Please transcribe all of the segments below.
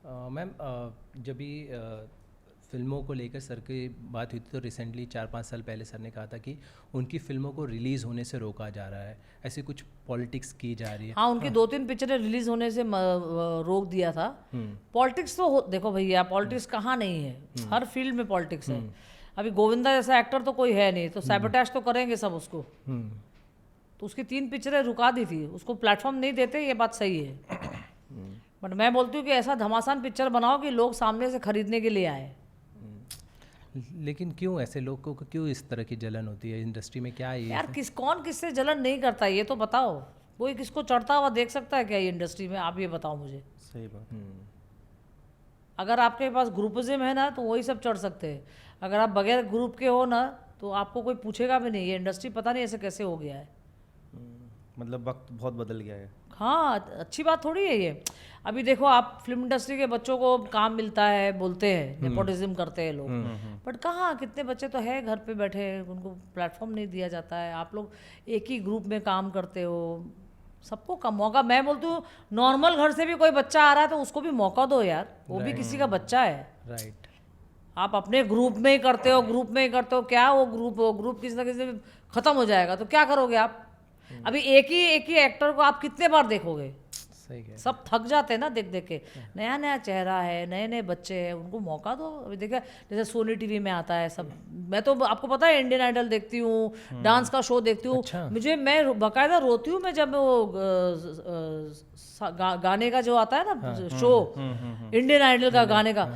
Ma'am जब भी फिल्मों को लेकर सर की बात हुई थी तो रिसेंटली 4-5 साल पहले सर ने कहा था कि उनकी फिल्मों को रिलीज़ होने से रोका जा रहा है, ऐसी कुछ पॉलिटिक्स की जा रही है। हाँ, उनकी 2-3 पिक्चरें रिलीज होने से रोक दिया था। पॉलिटिक्स तो देखो भैया, पॉलिटिक्स कहाँ नहीं है, हर फील्ड में पॉलिटिक्स है। अभी गोविंदा जैसा एक्टर तो कोई है नहीं, तो सैबोटैज तो करेंगे सब उसको। तो उसकी 3 पिक्चरें रुका दी थी, उसको प्लेटफॉर्म नहीं देते, ये बात सही है। बट मैं बोलती हूँ कि ऐसा घमासान पिक्चर बनाओ कि लोग सामने से खरीदने के लिए आए। लेकिन क्यों ऐसे लोगों को क्यों इस तरह की जलन होती है इंडस्ट्री में, क्या है ये? यार कौन किससे जलन नहीं करता, ये तो बताओ। कोई किसको चढ़ता हुआ देख सकता है क्या ये इंडस्ट्री में? आप ये बताओ मुझे। सही बात। अगर आपके पास ग्रुपिज्म है ना तो वही सब चढ़ सकते हैं। अगर आप बगैर ग्रुप के हो ना तो आपको कोई पूछेगा भी नहीं। ये इंडस्ट्री पता नहीं ऐसे कैसे हो गया है। मतलब वक्त बहुत बदल गया है। हाँ, अच्छी बात थोड़ी है ये। अभी देखो, आप फिल्म इंडस्ट्री के बच्चों को काम मिलता है, बोलते हैं नेपोटिज्म करते हैं लोग, बट कहाँ, कितने बच्चे तो है घर पे बैठे, उनको प्लेटफॉर्म नहीं दिया जाता है। आप लोग एक ही ग्रुप में काम करते हो, सबको कम मौका। मैं बोलती हूँ नॉर्मल घर से भी कोई बच्चा आ रहा है तो उसको भी मौका दो यार, वो भी किसी का बच्चा है। राइट। आप अपने ग्रुप में ही करते हो, ग्रुप में ही करते हो, क्या वो ग्रुप किसी ना किसी में खत्म हो जाएगा तो क्या करोगे आप? अभी एक ही एक्टर को आप कितने बार देखोगे? सही है। सब थक जाते हैं ना देख देख के। नया नया चेहरा है, नए नए बच्चे हैं, उनको मौका दो। अभी देखा जैसे सोनी टीवी में आता है सब। मैं तो आपको पता है इंडियन आइडल देखती हूँ, डांस का शो देखती हूँ। अच्छा। मैं बाकायदा रोती हूँ मैं जब वो गाने का जो आता है ना शो, इंडियन आइडल का गाने का,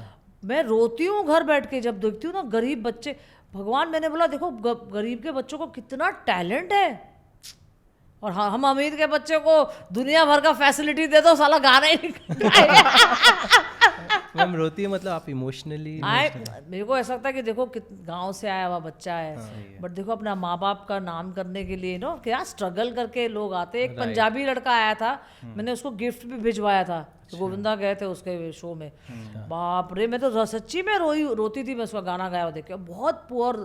मैं रोती हूँ घर बैठ के जब देखती हूँ ना। गरीब बच्चे, भगवान, मैंने बोला देखो गरीब के बच्चों को कितना टैलेंट है, और हम अमीर के बच्चे को दुनिया भर का फैसिलिटी दे दो, साला गाना ही नहीं। मैम रोती है मतलब आप इमोशनली? मेरे को ऐसा लगता है कि देखो गांव से आया हुआ बच्चा है, बट देखो अपना माँ बाप का नाम करने के लिए नो क्या स्ट्रगल करके लोग आते। एक पंजाबी लड़का आया था, मैंने उसको गिफ्ट भी भिजवाया था। तो गोविंदा गए थे उसके शो में, बाप रे, मैं तो सच्ची में रोती थी मैं उसका गाना गाया हुआ देख के। बहुत पुअर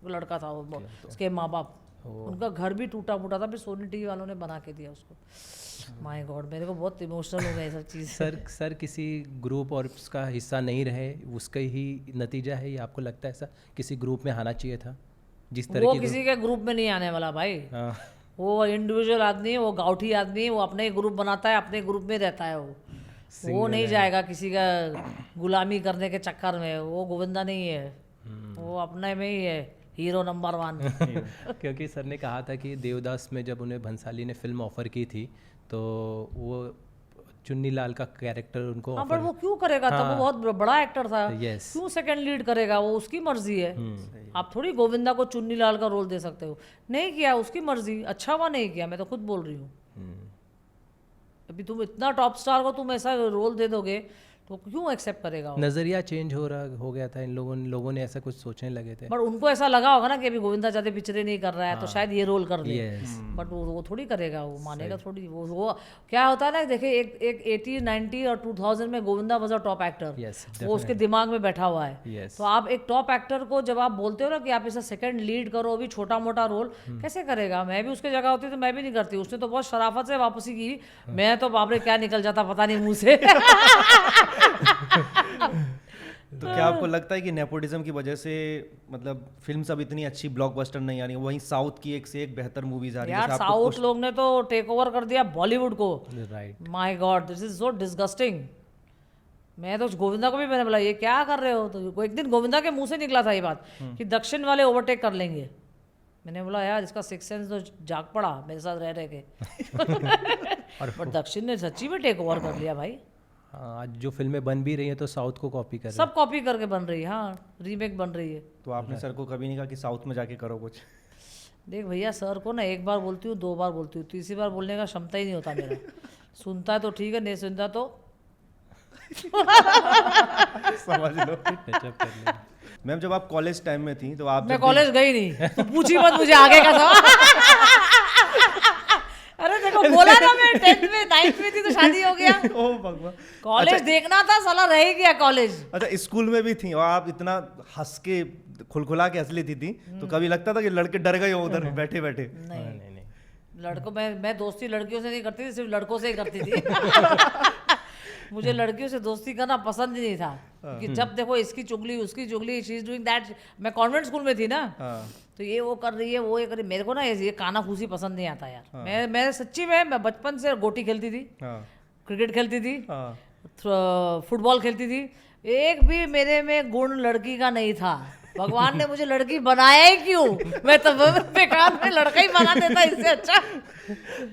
लड़का था वो, उसके माँ बाप, उनका घर भी टूटा फूटा था, फिर सोनी टीवी वालों ने बना के दिया उसको। माय गॉड, मेरे को बहुत इमोशनल हो गया ये सब चीज़। सर किसी ग्रुप और उसका हिस्सा नहीं रहे, उसका ही नतीजा है ये? आपको लगता है ऐसा किसी ग्रुप में आना चाहिए था जिस तरह वो की? किसी के ग्रुप में नहीं आने वाला भाई। हाँ। वो इंडिविजुअल आदमी है, वो गाउठी आदमी है, वो अपने ही ग्रुप बनाता है, अपने ग्रुप में रहता है। वो नहीं जाएगा किसी का गुलामी करने के चक्कर में। वो गोविंदा नहीं है, वो अपने में ही है, हीरो नंबर 1। क्योंकि सर ने कहा था कि देवदास में जब उन्हें भंसाली ने फिल्म ऑफर की थी तो वो चुन्नी लाल का कैरेक्टर उनको हाँ, पर वो क्यों करेगा? तब वो बहुत बड़ा एक्टर था, यस। क्यों सेकंड लीड करेगा? वो उसकी मर्जी है। आप थोड़ी गोविंदा को चुन्नी लाल का रोल दे सकते हो। नहीं किया, उसकी मर्जी, अच्छा हुआ नहीं किया, मैं तो खुद बोल रही हूँ। अभी तुम इतना टॉप स्टार को तुम ऐसा रोल दे दोगे तो क्यों एक्सेप्ट करेगा? नजरिया चेंज हो गया था इन लोगों ने ऐसा कुछ सोचने लगे थे। बट उनको ऐसा लगा होगा ना कि अभी गोविंदा ज्यादा पिक्चरें नहीं कर रहा है तो शायद ये रोल कर ले। बट वो थोड़ी करेगा, वो मानेगा थोड़ी। वो क्या होता है ना, देखिए एक 80, 90 और 2000 में Govinda was a top actor. वो उसके दिमाग में बैठा हुआ है। तो आप एक टॉप एक्टर को जब आप बोलते हो ना कि आप इसे सेकंड लीड करो, अभी छोटा मोटा रोल, कैसे करेगा? मैं भी उसके जगह होती तो मैं भी नहीं करती। उसने तो बहुत शराफत से वापसी की, मैं तो बाप रे क्या निकल जाता पता नहीं मुंह से। तो क्या आपको लगता है कि नेपोटिज्म की वजह से मतलब फिल्म सब इतनी अच्छी ब्लॉकबस्टर नहीं आ रही, वहीं साउथ की एक से एक बेहतर मूवीज आ रही है? यार साउथ लोग ने तो टेक ओवर कर दिया बॉलीवुड को। Right. My God, this is so disgusting. मैं तो गोविंदा को भी मैंने बोला ये क्या कर रहे हो? तो एक दिन गोविंदा के मुंह से निकला था ये बात कि दक्षिण वाले ओवरटेक कर लेंगे। मैंने बोला यार इसका सिक्स सेंस तो जाग पड़ा मेरे साथ रह के। बट दक्षिण ने सच्ची में टेक ओवर कर लिया भाई। आज जो फिल्में बन भी रही हैं तो साउथ को कॉपी कर रहे सब कॉपी करके बन रही है। हाँ, रीमेक बन रही है। तो आपने सर को कभी नहीं कहा कि साउथ में जाके करो कुछ? देख भैया, सर को ना एक बार बोलती हूँ, 2 बार बोलती हूँ, तीसरी बार बोलने का क्षमता ही नहीं होता मेरा। सुनता है तो ठीक है, नहीं सुनता तो समझ लो। मैम जब आप कॉलेज टाइम में थी तो आप मैं कॉलेज गई नहीं, तो पूछी मत मुझे आगे का सवाल। अरे देखो बोला ना, मैं 10th में 9th में थी तो शादी हो गया। ओह भगवान। कॉलेज देखना था, साला रह ही गया कॉलेज। अच्छा, स्कूल में भी थी और आप इतना हंस के खुलखुला के हंस लेती थी, तो कभी लगता था कि लड़के डर गए हो उधर बैठे बैठे? नहीं, लड़कों मैं दोस्ती लड़कियों से नहीं करती थी, सिर्फ लड़कों से ही करती थी। मुझे लड़कियों से दोस्ती करना पसंद ही नहीं था कि जब देखो इसकी चुगली उसकी चुगली, शी इज डूइंग दैट। मैं कॉन्वेंट स्कूल में थी ना, तो ये वो कर रही है, वो ये कर रही, मेरे को ना ये काना फूसी पसंद नहीं आता यार। मैं सच्ची में मैं बचपन से गोटी खेलती थी, क्रिकेट खेलती थी, फुटबॉल खेलती थी, एक भी मेरे में गुण लड़की का नहीं था। भगवान ने मुझे लड़की बनाया ही क्यों? मैं तो बेकार में लड़का ही बना देता इससे अच्छा।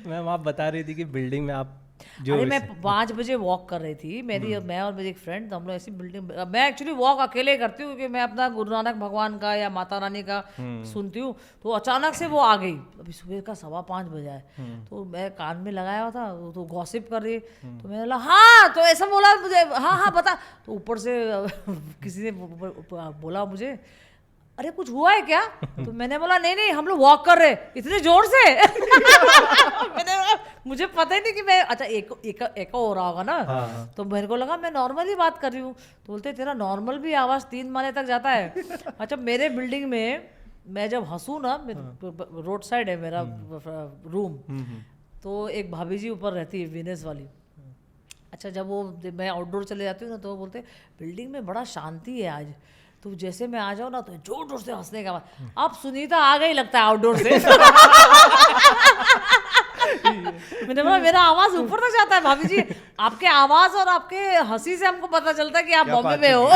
मैम आप बता रही थी कि बिल्डिंग में आप अरे मैं 5 बजे वॉक कर रही थी, मैं और मेरी एक फ्रेंड, हम लोग ऐसी बिल्डिंग, मैं एक्चुअली वॉक अकेले करती हूँ क्योंकि मैं अपना गुरु नानक भगवान का या माता रानी का सुनती हूँ। तो अचानक से वो आ गई, अभी सुबह का 5:15 बजा है, तो मैं कान में लगाया हुआ था, तो गॉसिप कर रही, तो मैंने बोला हाँ, तो ऐसा बोला मुझे, हाँ हाँ बता। तो ऊपर से किसी ने बोला मुझे, अरे कुछ हुआ है क्या? तो मैंने बोला नहीं नहीं, हम लोग वॉक कर रहे इतने जोर से। मैंने बोला मुझे पता ही नहीं कि मैं, अच्छा एक हो रहा होगा ना। तो मेरे को लगा मैं नॉर्मली बात कर रही हूँ। तो बोलते तेरा नॉर्मल भी आवाज़ 3 माले तक जाता है। अच्छा मेरे बिल्डिंग में मैं जब हंसूँ ना, रोड साइड है मेरा रूम, तो एक भाभी जी ऊपर रहती है, वीनस वाली। अच्छा जब वो मैं आउटडोर चले जाती हूँ ना, तो वो बोलते बिल्डिंग में बड़ा शांति है आज, तो जैसे मैं आ जाऊँ ना तो जोर जोर से हंसने का बाद, अब सुनीता आ गई लगता है आउटडोर से। मैंने बोला मेरा आवाज ऊपर तक जाता है भाभी जी, आपके आवाज और आपके हंसी से हमको पता चलता है कि आप बॉम्बे में हो।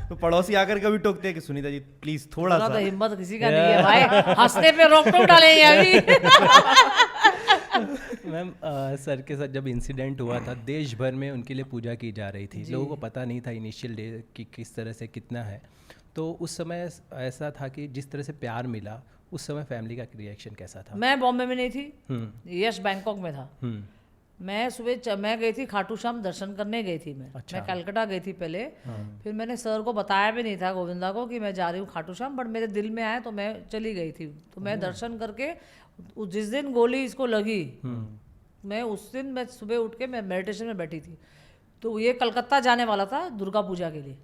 तो पड़ोसी आकर कभी टोकते हैं कि सुनीता जी प्लीज थोड़ा सा। तो हिम्मत किसी का नहीं है भाई, हंसने पे रोक टोक डालेंगे अभी। मैम सर के साथ जब इंसिडेंट हुआ था, देश भर में उनके लिए पूजा की जा रही थी, लोगों को पता नहीं था इनिशियल डे कि किस तरह से कितना है। तो उस समय ऐसा था कि जिस तरह से प्यार मिला, उस समय फैमिली का रिएक्शन कैसा था? मैं बॉम्बे में नहीं थी, यश बैंकॉक में था। मैं सुबह मैं गई थी खाटू श्याम दर्शन करने गई थी। मैं कलकत्ता गई थी पहले, फिर मैंने सर को बताया भी नहीं था, गोविंदा को, कि मैं जा रही हूँ खाटू श्याम, बट मेरे दिल में आया तो मैं चली गई थी। तो मैं दर्शन करके जिस दिन गोली इसको लगी, मैं उस दिन मैं सुबह उठ के मैं मेडिटेशन में बैठी थी। तो ये कलकत्ता जाने वाला था दुर्गा पूजा के लिए।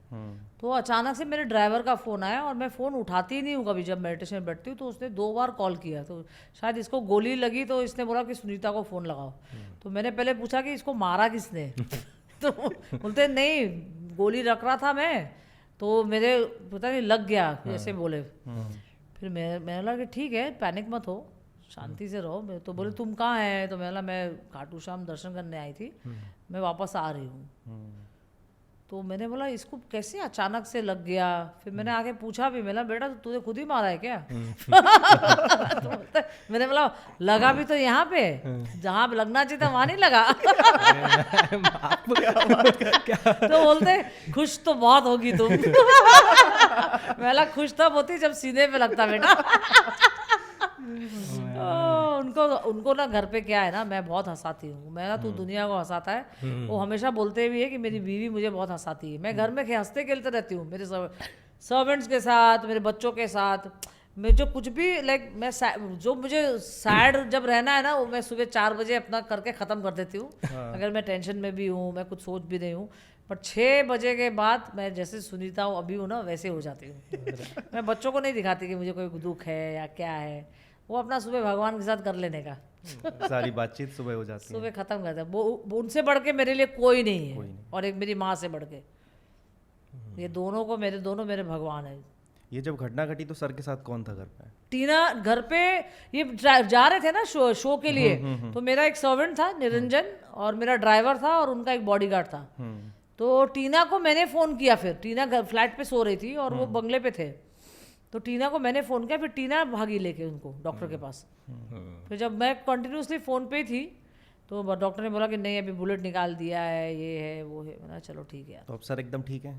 तो अचानक से मेरे ड्राइवर का फ़ोन आया, और मैं फ़ोन उठाती ही नहीं हूँ कभी जब मेडिटेशन में बैठती हूँ। तो उसने 2 बार कॉल किया, तो शायद इसको गोली लगी, तो इसने बोला कि सुनीता को फ़ोन लगाओ। तो मैंने पहले पूछा कि इसको मारा किसने? तो बोलते नहीं, गोली रख रहा था मैं, तो मेरे पता नहीं लग गया, ऐसे बोले। फिर मैंने बोला कि ठीक है, पैनिक मत हो, शांति से रहो। तो बोले तुम कहाँ हैं? तो मैंने बोला मैं खाटू श्याम दर्शन करने आई थी, मैं वापस आ रही हूँ। तो मैंने बोला इसको कैसे अचानक से लग गया? फिर मैंने आके पूछा भी, मैंने बेटा तूने खुद ही मारा है क्या? तो मैंने बोला लगा भी तो यहाँ पे, जहाँ लगना चाहिए था वहाँ नहीं लगा। तो बोलते खुश तो बहुत होगी तुम। मैं खुश तब होती जब सीने पे लगता बेटा। उनको ना घर पे क्या है ना, मैं बहुत हंसाती हूँ। मैं ना, तू दुनिया को हंसाता है। वो हमेशा बोलते भी है कि मेरी बीवी मुझे बहुत हंसाती है। मैं घर में हंसते खेलते रहती हूँ, मेरे सर्वेंट्स के साथ, मेरे बच्चों के साथ। मैं जो कुछ भी मैं जो मुझे सैड जब रहना है ना, वो मैं सुबह 4 बजे अपना करके ख़त्म कर देती हूँ। अगर मैं टेंशन में भी हूँ, मैं कुछ सोच भी नहीं हूँ, पर 6 बजे के बाद मैं जैसे सुनीता हूँ अभी हूँ ना, वैसे हो जाती हूँ। मैं बच्चों को नहीं दिखाती कि मुझे कोई दुख है या क्या है। वो अपना सुबह भगवान के साथ कर लेने का, सारी बातचीत सुबह हो जाती है, सुबह खत्म करता है। वो उनसे बढ़ के मेरे लिए कोई नहीं है, और एक मेरी माँ से बढ़ के, ये दोनों मेरे भगवान है। ये जब घटना घटी तो सर के साथ कौन था घर पे? टीना घर पे, ये जा रहे थे ना शो के लिए। तो मेरा एक सर्वेंट था निरंजन, और मेरा ड्राइवर था, और उनका एक बॉडीगार्ड था। तो टीना को मैंने फ़ोन किया, फिर टीना फ्लैट पे सो रही थी और वो बंगले पे थे। तो टीना को मैंने फ़ोन किया, फिर टीना भागी लेके उनको डॉक्टर के पास। फिर जब मैं कंटिन्यूसली फ़ोन पे थी, तो डॉक्टर ने बोला कि नहीं अभी बुलेट निकाल दिया है, ये है वो है। मैंने चलो ठीक है। तो अब सर एकदम ठीक है?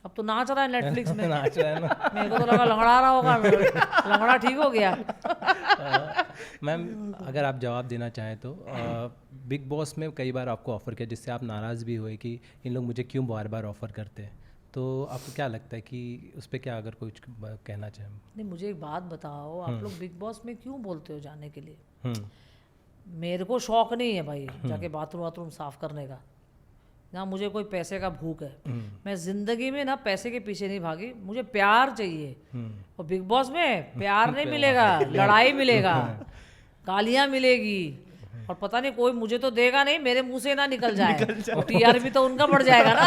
अब तो नाच रहा है नेटफ्लिक्स में। नाच रहा है ना। मेरे को तो लगा लंगड़ा रहा होगा, लंगड़ा ठीक हो गया। मैम अगर आप जवाब देना चाहें तो, बिग बॉस में कई बार आपको ऑफ़र किया जिससे आप नाराज़ भी हुए कि इन लोग मुझे क्यों बार बार ऑफ़र करते हैं, तो आपको क्या लगता है कि उस पर क्या अगर कुछ कहना चाहें? नहीं, मुझे एक बात बताओ, आप लोग बिग बॉस में क्यों बोलते हो जाने के लिए? मेरे को शौक नहीं है भाई जाके बाथरूम साफ करने का, ना मुझे कोई पैसे का भूख है। मैं जिंदगी में ना पैसे के पीछे नहीं भागी, मुझे प्यार चाहिए। और बिग बॉस में प्यार नहीं मिलेगा, लड़ाई मिलेगा, गालियाँ मिलेगी, और पता नहीं कोई मुझे तो देगा नहीं, मेरे मुंह से ना निकल जाए, टीआरपी तो उनका बढ़ जाएगा ना।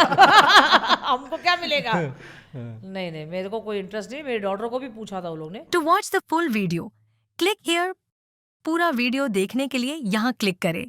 हमको क्या मिलेगा? नहीं नहीं, मेरे को कोई इंटरेस्ट नहीं। मेरी डॉटर को भी पूछा था वो लोग ने। To watch the full video click here. पूरा वीडियो देखने के लिए यहाँ क्लिक करें।